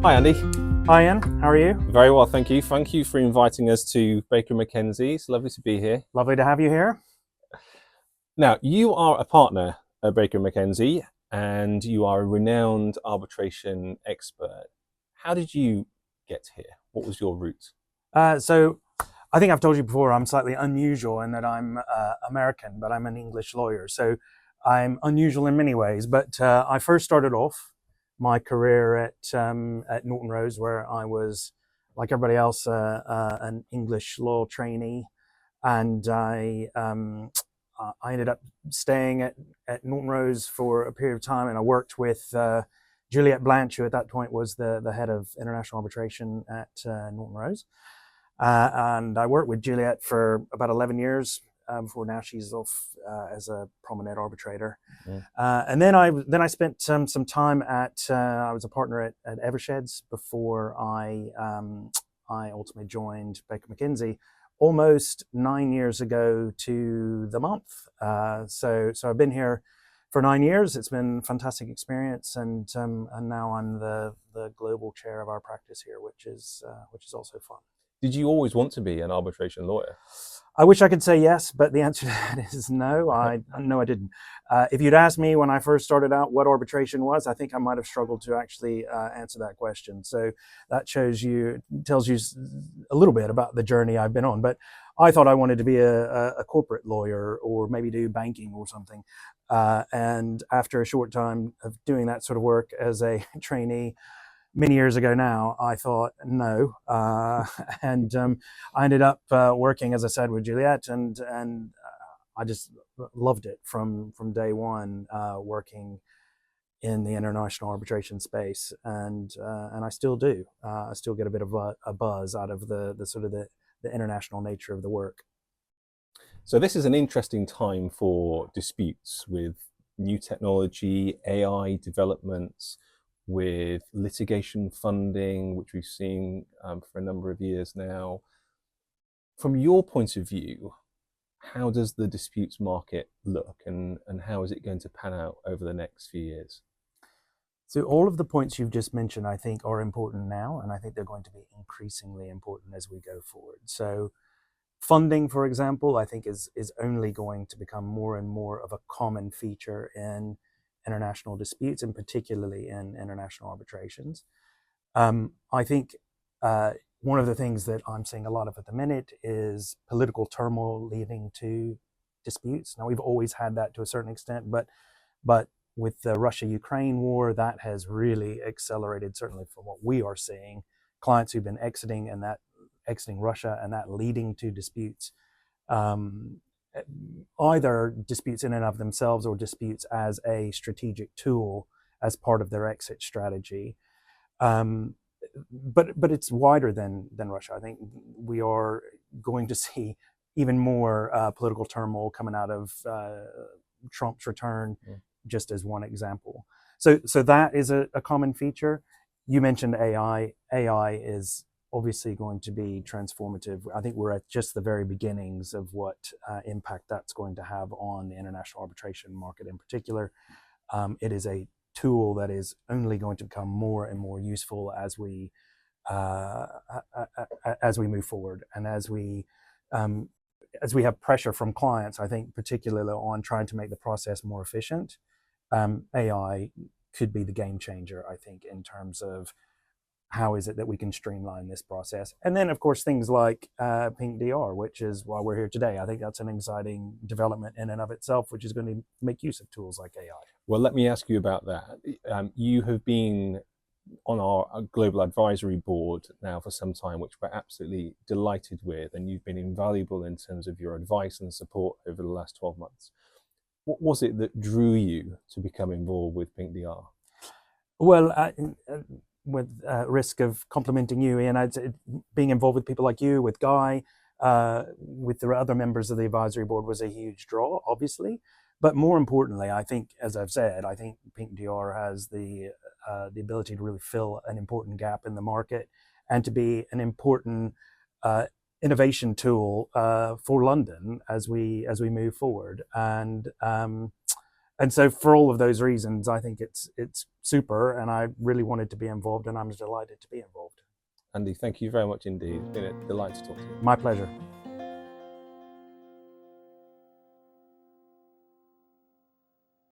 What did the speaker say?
Hi Andy. Hi Iain, how are you? Very well, thank you. Thank you for inviting us to Baker McKenzie. It's lovely to be here. Lovely to have you here. Now, you are a partner at Baker McKenzie and you are a renowned arbitration expert. How did you get here? What was your route? So I think I've told you before, I'm slightly unusual in that I'm American, but I'm an English lawyer. So I'm unusual in many ways, but I first started off my career at Norton Rose, where I was, like everybody else, an English law trainee. And I ended up staying at Norton Rose for a period of time, and I worked with Juliet Blanche, who at that point was the head of international arbitration at Norton Rose. And I worked with Juliet for about 11 years before now she's off as a prominent arbitrator. And then I spent some time at, I was a partner at Eversheds before I ultimately joined Baker McKenzie almost 9 years ago to the month. So I've been here for 9 years. It's been a fantastic experience, and now I'm the global chair of our practice here, which is also fun. Did you always want to be an arbitration lawyer? I wish I could say yes, but the answer to that is no. No, I didn't. If you'd asked me when I first started out what arbitration was, I think I might have struggled to actually answer that question. So that tells you a little bit about the journey I've been on. But I thought I wanted to be a corporate lawyer or maybe do banking or something. And after a short time of doing that sort of work as a trainee, many years ago now, I thought no, and I ended up working, as I said, with Juliet, and I just loved it from day one, working in the international arbitration space, and I still do. I still get a bit of a buzz out of the sort of the international nature of the work. So this is an interesting time for disputes with new technology, AI developments, with litigation funding, which we've seen for a number of years now. From your point of view, how does the disputes market look, and how is it going to pan out over the next few years? So all of the points you've just mentioned, I think, are important now, and I think they're going to be increasingly important as we go forward. So funding, for example, I think is only going to become more and more of a common feature in international disputes, and particularly in international arbitrations. I think one of the things that I'm seeing a lot of at the minute is political turmoil leading to disputes. Now, we've always had that to a certain extent, but with the Russia-Ukraine war, that has really accelerated, certainly from what we are seeing. Clients who've been exiting Russia, and that leading to disputes. Either disputes in and of themselves or disputes as a strategic tool as part of their exit strategy. But it's wider than Russia. I think we are going to see even more political turmoil coming out of Trump's return, just as one example. So that is a common feature. You mentioned AI. AI is obviously going to be transformative. I think we're at just the very beginnings of what impact that's going to have on the international arbitration market in particular. It is a tool that is only going to become more and more useful as we move forward, and as we have pressure from clients, I think particularly on trying to make the process more efficient. AI could be the game changer, I think, in terms of how is it that we can streamline this process? And then, of course, things like pinqDR, which is why we're here today. I think that's an exciting development in and of itself, which is going to make use of tools like AI. Well, let me ask you about that. You have been on our global advisory board now for some time, which we're absolutely delighted with, and you've been invaluable in terms of your advice and support over the last 12 months. What was it that drew you to become involved with pinqDR? Well, with risk of complimenting you, Iain, being involved with people like you, with Guy, with the other members of the advisory board was a huge draw, obviously. But more importantly, I think, as I've said, I think pinqDR has the ability to really fill an important gap in the market, and to be an important innovation tool for London as we move forward. And And so for all of those reasons, I think it's super, and I really wanted to be involved, and I'm delighted to be involved. Andy, thank you very much indeed. It's been a delight to talk to you. My pleasure.